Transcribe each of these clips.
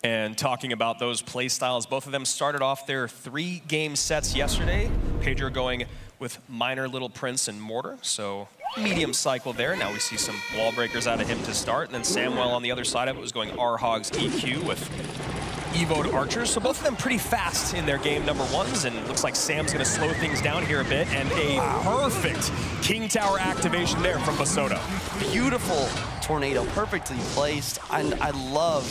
And talking about those play styles, both of them started off their 3-game sets yesterday. Pedro going with Minor, Little Prince, and Mortar, so medium cycle there. Now we see some wall breakers out of him to start, and then Samuel on the other side of it was going R-Hogs EQ with Evoed Archers. So both of them pretty fast in their game number ones, and it looks like Sam's gonna slow things down here a bit, and a perfect King Tower activation there from Bassotto. Beautiful tornado, perfectly placed, and I love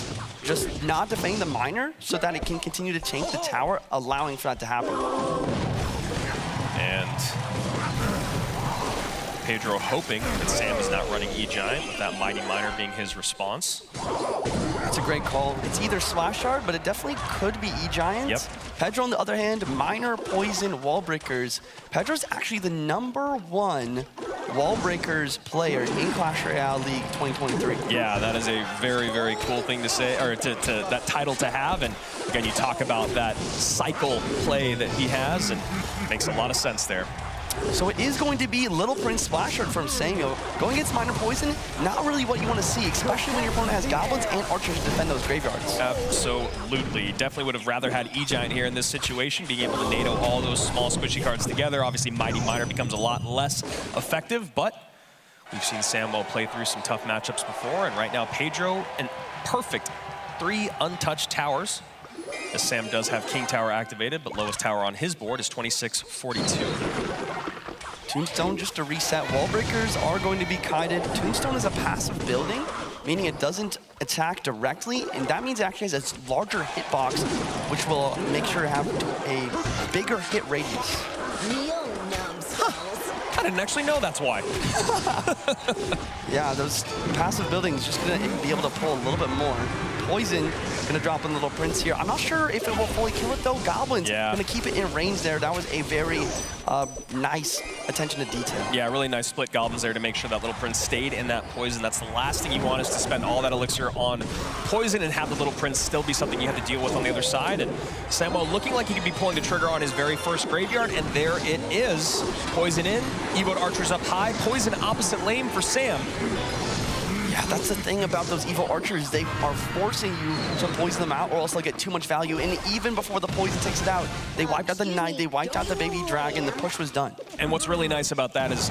just not defending the Minor so that it can continue to change the tower, allowing for that to happen. And Pedro hoping that Sam is not running E-Giant, with that Mighty Minor being his response. That's a great call. It's either Slash Shard, but it definitely could be E-Giant. Yep. Pedro, on the other hand, Minor, Poison, Wall Breakers. Pedro's actually the #1 Wall Breakers player in Clash Royale League 2023. Yeah, that is a very, very cool thing to say, or that title to have. And again, you talk about that cycle play that he has, and makes a lot of sense there. So it is going to be Little Prince Splash Shard from Samuel. Going against Minor Poison, not really what you want to see, especially when your opponent has Goblins and Archers to defend those graveyards. Absolutely. Definitely would have rather had E-Giant here in this situation, being able to NATO all those small squishy cards together. Obviously, Mighty Minor becomes a lot less effective, but we've seen Samuel play through some tough matchups before, and right now Pedro, an perfect 3 untouched towers. As Sam does have King Tower activated, but lowest tower on his board is 2642. Tombstone, just to reset, Wall Breakers are going to be kited. Tombstone is a passive building, meaning it doesn't attack directly, and that means it actually has a larger hitbox, which will make sure to have a bigger hit radius. I didn't actually know that's why. Yeah, those passive buildings just gonna be able to pull a little bit more. Poison gonna drop in Little Prince here. I'm not sure if it will fully kill it though. Goblins gonna keep it in range there. That was a very nice attention to detail. Yeah, really nice split Goblins there to make sure that Little Prince stayed in that Poison. That's the last thing you want, is to spend all that elixir on Poison and have the Little Prince still be something you have to deal with on the other side. And Samuel looking like he could be pulling the trigger on his very first graveyard, and there it is. Poison in, Evoed Archers up high, Poison opposite lane for Sam. Yeah, that's the thing about those Evil Archers. They are forcing you to poison them out, or else they'll get too much value. And even before the poison takes it out, they wiped out the Knight, they wiped out the Baby Dragon, the push was done. And what's really nice about that is,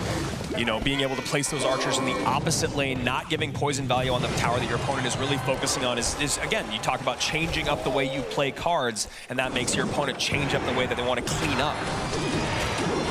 you know, being able to place those Archers in the opposite lane, not giving poison value on the tower that your opponent is really focusing on is again, you talk about changing up the way you play cards, and that makes your opponent change up the way that they want to clean up.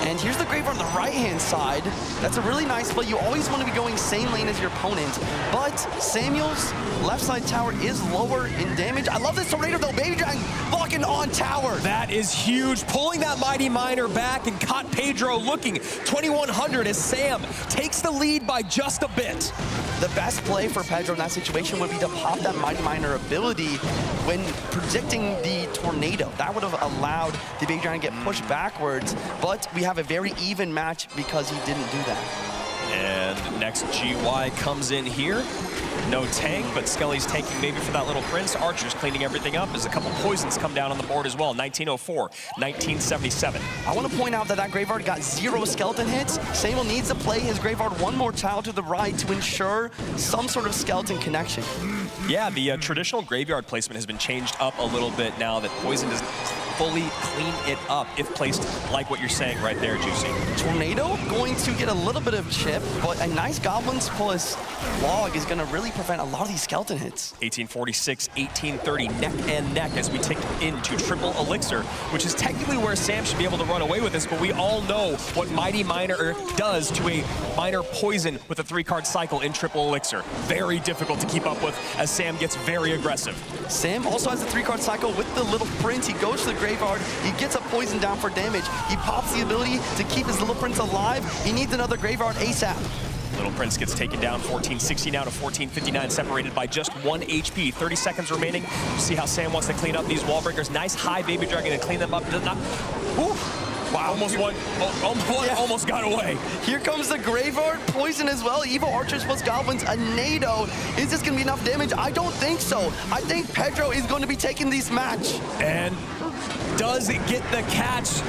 And here's the graveyard on the right-hand side. That's a really nice play. You always want to be going same lane as your opponent, but Samuel's left side tower is lower in damage. I love this tornado though. Baby Dragon locking on tower. That is huge. Pulling that Mighty Minor back and caught Pedro looking 2100 as Sam takes the lead by just a bit. The best play for Pedro in that situation would be to pop that Mighty Minor ability when predicting the tornado. That would have allowed the Baby Dragon to get pushed backwards, but we have a very even match because he didn't do that. And next GY comes in here. No tank, but Skelly's tanking maybe for that Little Prince. Archer's cleaning everything up as a couple poisons come down on the board as well. 1904, 1977. I want to point out that that graveyard got 0 skeleton hits. Samuel needs to play his graveyard one more tile to the right to ensure some sort of skeleton connection. Yeah, the traditional graveyard placement has been changed up a little bit now that poison doesn't fully clean it up if placed like what you're saying right there, Juicy. Tornado going to get a little bit of chip, but a nice Goblins plus log is going to really prevent a lot of these skeleton hits. 1846, 1830, neck and neck as we take into triple elixir, which is technically where Sam should be able to run away with this, but we all know what Mighty Minor does to a Minor Poison with a 3-card cycle in triple elixir. Very difficult to keep up with as Sam gets very aggressive. Sam also has a 3-card cycle with the Little Prince. He goes to the graveyard, he gets a poison down for damage. He pops the ability to keep his Little Prince alive. He needs another graveyard ASAP. Little Prince gets taken down, 1460 now to 1459, separated by just 1 HP. 30 seconds remaining. See how Sam wants to clean up these wall breakers. Nice high Baby Dragon to clean them up. Does not. Woo. Wow, almost got away. Here comes the graveyard, poison as well. Evil Archers plus Goblins, a NATO. Is this gonna be enough damage? I don't think so. I think Pedro is going to be taking this match. And does it get the catch?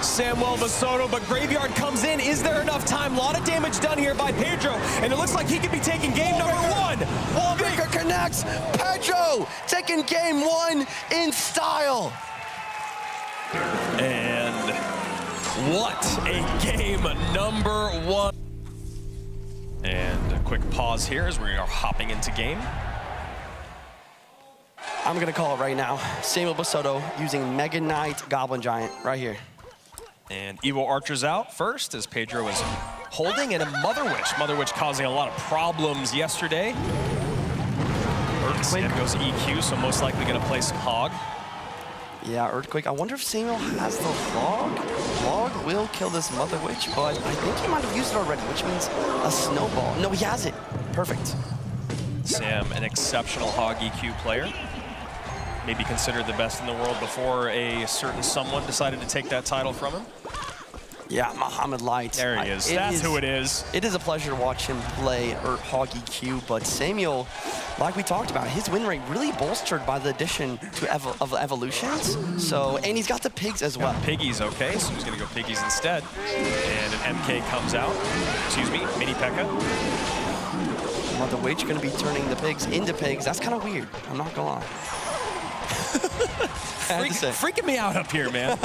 Samuel Bassotto, but Graveyard comes in. Is there enough time? A lot of damage done here by Pedro, and it looks like he could be taking game number 1. Wallbreaker connects. Pedro taking game 1 in style. And what a game number 1. And a quick pause here as we are hopping into game. I'm gonna call it right now. Samuel Bassotto using Mega Knight Goblin Giant right here. And Evo Archer's out first as Pedro is holding, and a Mother Witch. Mother Witch causing a lot of problems yesterday. Sam goes EQ, so most likely gonna play some Hog. Yeah, Earthquake. I wonder if Samuel has the Log. Log will kill this Mother Witch, but I think he might have used it already, which means a Snowball. No, he has it. Perfect. Sam, an exceptional Hog EQ player. Maybe considered the best in the world before a certain someone decided to take that title from him. Yeah, Muhammad Light. There he is. That's who it is. It is a pleasure to watch him play Hog EQ, but Samuel, like we talked about, his win rate really bolstered by the addition of evolutions. So, and he's got the pigs as well. Piggies, okay, so he's gonna go Piggies instead. And an MK comes out. Excuse me, Mini P.E.K.K.A. Mother Witch gonna be turning the pigs into pigs. That's kind of weird. I'm not gonna lie. Freaking me out up here, man.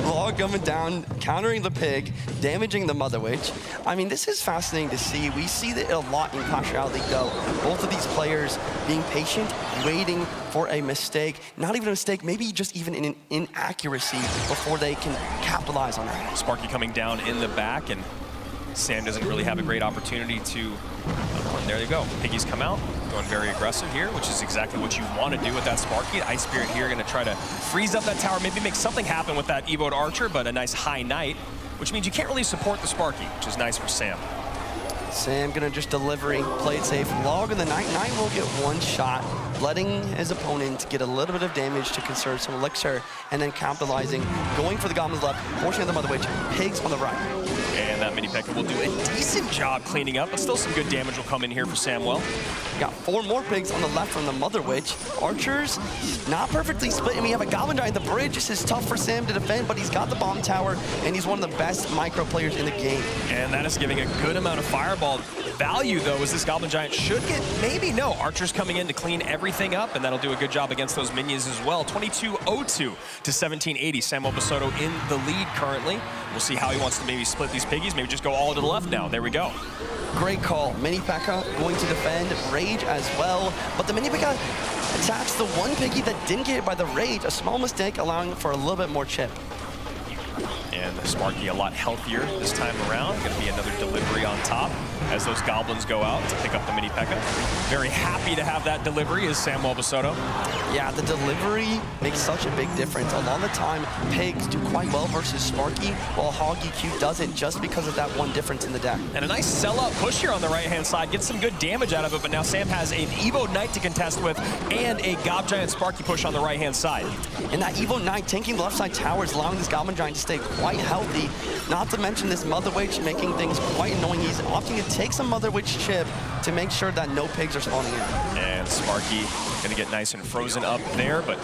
Log coming down, countering the pig, damaging the Mother Witch. I mean, this is fascinating to see. We see it a lot in Clash Royale League, though. Both of these players being patient, waiting for a mistake. Not even a mistake, maybe just even an inaccuracy before they can capitalize on that. Sparky coming down in the back, and Sam doesn't really have a great opportunity to... And there you go. Piggies come out, going very aggressive here, which is exactly what you want to do with that Sparky. Ice Spirit here going to try to freeze up that tower, maybe make something happen with that Evoed Archer, but a nice high Knight, which means you can't really support the Sparky, which is nice for Sam. Sam gonna just delivering, play it safe. Log of the Knight. Knight will get one shot, letting his opponent get a little bit of damage to conserve some elixir, and then capitalizing, going for the Goblins left, forcing the Mother Witch, pigs on the right. And that Mini P.E.K.K.A. will do a decent job cleaning up, but still some good damage will come in here for Samwell. Got 4 more pigs on the left from the Mother Witch. Archers, not perfectly split, and we have a Goblin Giant. The bridge. This is tough for Sam to defend, but he's got the bomb tower, and he's one of the best micro players in the game. And that is giving a good amount of fireball value, though, as this Goblin Giant should get, maybe, no. Archers coming in to clean everything up, and that'll do a good job against those minions as well. 2202 to 1780. Samuel Bassotto in the lead currently. We'll see how he wants to maybe split these piggies, maybe just go all to the left now. There we go. Great call. Mini P.E.K.K.A. going to defend, Rage as well, but the Mini P.E.K.K.A. attacks the one piggy that didn't get hit by the Rage, a small mistake allowing for a little bit more chip. And the Sparky a lot healthier this time around. Going to be another delivery on top as those goblins go out to pick up the Mini P.E.K.K.A. Very happy to have that delivery is Samuel Bassotto. Yeah, the delivery makes such a big difference. A lot of the time, pigs do quite well versus Sparky, while Hog EQ doesn't, just because of that one difference in the deck. And a nice sell-out push here on the right-hand side. Gets some good damage out of it, but now Sam has an Evo Knight to contest with and a Gob Giant Sparky push on the right-hand side. And that Evo Knight tanking the left side towers, allowing this Goblin Giant to stay quite healthy. Not to mention this Mother Witch making things quite annoying. He's opting to take some Mother Witch chip to make sure that no pigs are spawning in. And Sparky gonna get nice and frozen up there, but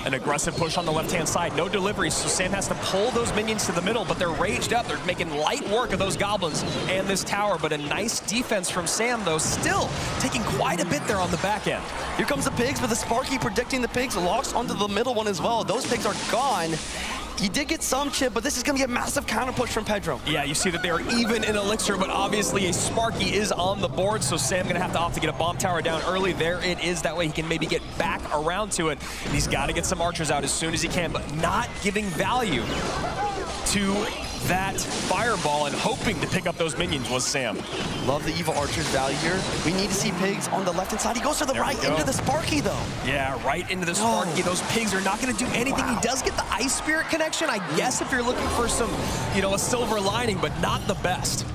an aggressive push on the left-hand side. No deliveries, so Sam has to pull those minions to the middle, but they're raged up. They're making light work of those goblins and this tower, but a nice defense from Sam, though, still taking quite a bit there on the back end. Here comes the pigs, but the Sparky predicting the pigs, locks onto the middle one as well. Those pigs are gone. He did get some chip, but this is going to be a massive counter push from Pedro. Yeah, you see that they are even in elixir, but obviously a Sparky is on the board, so Sam going to have to opt to get a bomb tower down early. There it is. That way he can maybe get back around to it. And he's got to get some archers out as soon as he can, but not giving value to that fireball and hoping to pick up those minions was Sam. Love the Evo Archer's value here. We need to see pigs on the left-hand side. He goes to the right into the Sparky, though. Yeah, right into the Sparky. Those pigs are not going to do anything. He does get the Ice Spirit connection, I guess, if you're looking for some, you know, a silver lining, but not the best.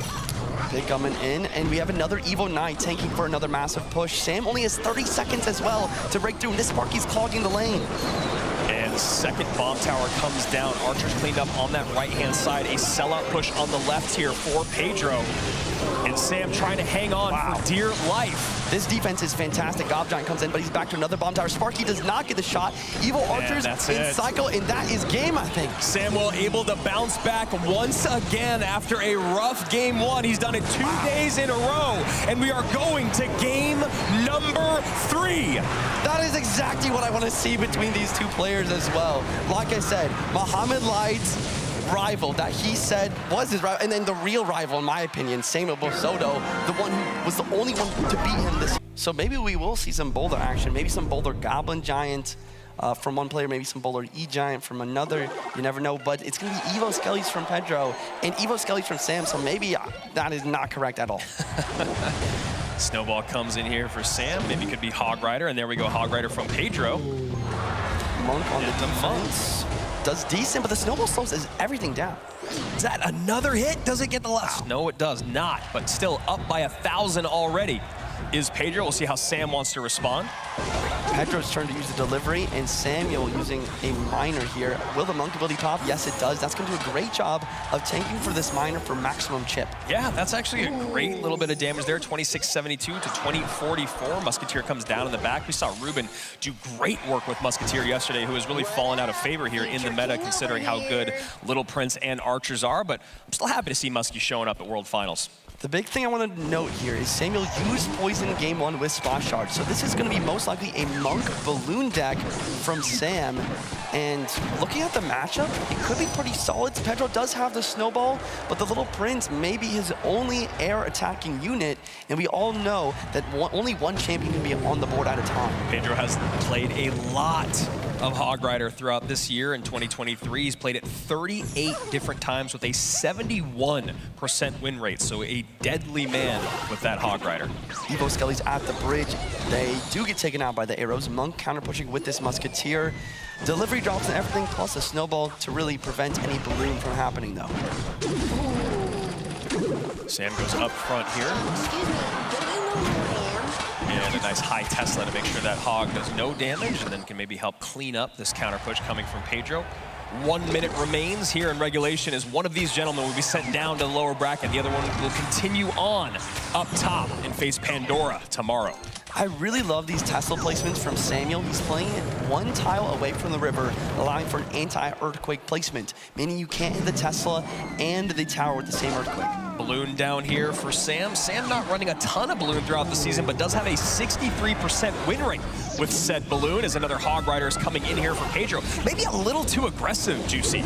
Pig coming in, and we have another Evo Knight tanking for another massive push. Sam only has 30 seconds as well to break through, and this Sparky's clogging the lane. And second bomb tower comes down. Archers cleaned up on that right-hand side. A sellout push on the left here for Pedro. And Sam trying to hang on for dear life. This defense is fantastic. Gob Giant comes in, but he's back to another bomb tower. Sparky does not get the shot. Evil Archers in cycle, and that is game, I think. Samuel able to bounce back once again after a rough game one. He's done it 2 days in a row, and we are going to game number 3. That is exactly what I want to see between these two players as well. Like I said, Muhammad Light's rival that he said was his rival, and then the real rival, in my opinion, Samuel Bassotto, the one who was the only one to beat him this. So maybe we will see some Boulder action, maybe some Boulder Goblin Giant from one player, maybe some Boulder E-Giant from another, you never know, but it's gonna be Evo Skellies from Pedro and Evo Skellies from Sam, so maybe that is not correct at all. Snowball comes in here for Sam, maybe it could be Hog Rider, and there we go, Hog Rider from Pedro. Monk on the defense. Does decent, but the snowball slows everything down. Is that another hit? Does it get the last? No, it does not, but still up by 1,000 already is Pedro. We'll see how Sam wants to respond. Pedro's turn to use the delivery, and Samuel using a miner here. Will the monk ability pop? Yes, it does. That's going to do a great job of tanking for this miner for maximum chip. Yeah, that's actually a great little bit of damage there. 2672 to 2044. Musketeer comes down in the back. We saw Ruben do great work with Musketeer yesterday, who has really fallen out of favor here in the meta, considering how good Little Prince and Archers are. But I'm still happy to see Muskie showing up at World Finals. The big thing I want to note here is Samuel used Poison in game 1 with Splash Shard. So this is going to be most likely a Monk Balloon deck from Sam. And looking at the matchup, it could be pretty solid. Pedro does have the Snowball, but the Little Prince may be his only air attacking unit. And we all know that only one champion can be on the board at a time. Pedro has played a lot of Hog Rider throughout this year in 2023. He's played it 38 different times with a 71% win rate, so a deadly man with that Hog Rider. Evo Skellies at the bridge. They do get taken out by the arrows. Monk counter pushing with this Musketeer. Delivery drops and everything, plus a snowball to really prevent any balloon from happening, though. Sam goes up front here. And a nice high Tesla to make sure that Hog does no damage, and then can maybe help clean up this counter push coming from Pedro. 1 minute remains here in regulation as one of these gentlemen will be sent down to the lower bracket. The other one will continue on up top and face Pandora tomorrow. I really love these Tesla placements from Samuel. He's playing it one tile away from the river, allowing for an anti-earthquake placement, meaning you can't hit the Tesla and the tower with the same earthquake. Balloon down here for Sam. Sam not running a ton of balloon throughout the season, but does have a 63% win rate with said balloon, as another Hog Rider is coming in here for Pedro. Maybe a little too aggressive, Juicy.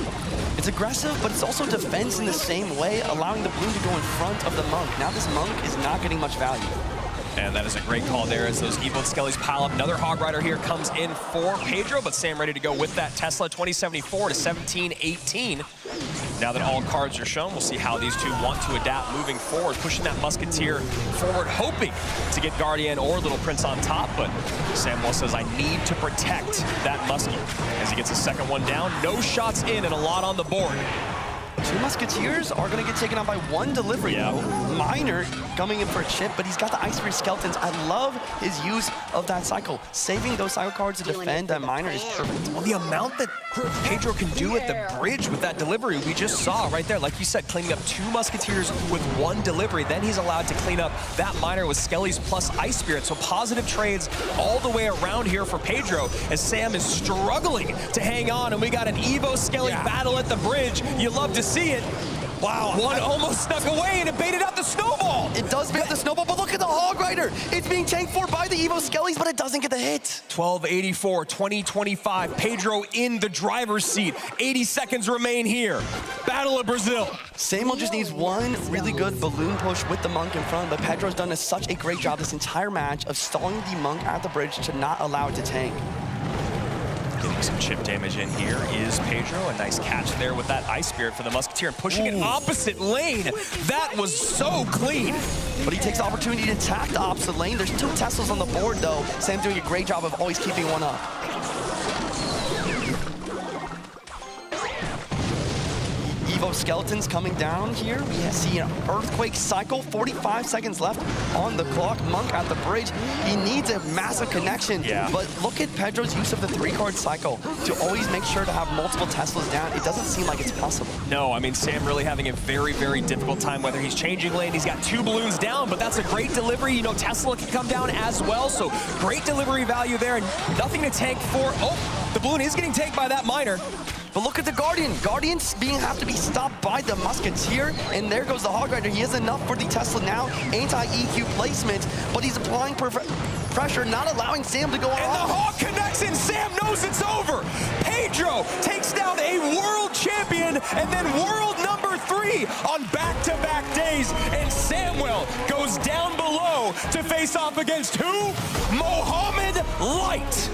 It's aggressive, but it's also defense in the same way, allowing the balloon to go in front of the monk. Now this monk is not getting much value. And that is a great call there as those Evil Skellies pile up. Another Hog Rider here comes in for Pedro, but Sam ready to go with that Tesla. 2074 to 1718. Now that all cards are shown, we'll see how these two want to adapt moving forward, pushing that Musketeer forward, hoping to get Guardian or Little Prince on top, but Samuel says, I need to protect that Muskie. As he gets a second one down, no shots in and a lot on the board. Two Musketeers are going to get taken out by one delivery. Miner coming in for a chip, but he's got the Ice Spear Skeletons. I love his use of that cycle. Saving those cycle cards to defend that Miner is perfect. Well, the amount that Pedro can do at the bridge with that delivery, we just saw right there. Like you said, cleaning up two Musketeers with one delivery. Then he's allowed to clean up that Miner with Skellies plus Ice Spirit. So positive trades all the way around here for Pedro, as Sam is struggling to hang on. And we got an Evo Skelly battle at the bridge. You love to see it. Wow, one almost snuck away and it baited out the snowball. It does bait the snowball, but look at the Hog Rider. It's being tanked for by the Evo Skellies, but it doesn't get the hit. 1284, 2025, Pedro in the driver's seat. 80 seconds remain here. Battle of Brazil. Samuel just needs one really good balloon push with the monk in front, but Pedro's done such a great job this entire match of stalling the monk at the bridge to not allow it to tank. Getting some chip damage in here is Pedro. A nice catch there with that Ice Spirit for the Musketeer and pushing it opposite lane. That was so clean. But he takes the opportunity to attack the opposite lane. There's two Teslas on the board, though. Sam doing a great job of always keeping one up. Evo skeletons coming down here. We see an earthquake cycle, 45 seconds left on the clock. Monk at the bridge. He needs a massive connection. Yeah. But look at Pedro's use of the 3-card cycle to always make sure to have multiple Teslas down. It doesn't seem like it's possible. No, I mean, Sam really having a very, very difficult time, whether he's changing lane, he's got 2 balloons down, but that's a great delivery. You know, Tesla can come down as well, so great delivery value there, and nothing to tank for. Oh, the balloon is getting tanked by that miner. But look at the Guardian. Guardians have to be stopped by the Musketeer, and there goes the Hog Rider. He has enough for the Tesla now. Anti-EQ placement, but he's applying pressure, not allowing Sam to go on. And the Hog connects, and Sam knows it's over. Pedro takes down a world champion, and then world number 3 on back-to-back days. And Samuel goes down below to face off against who? Mohammed Light.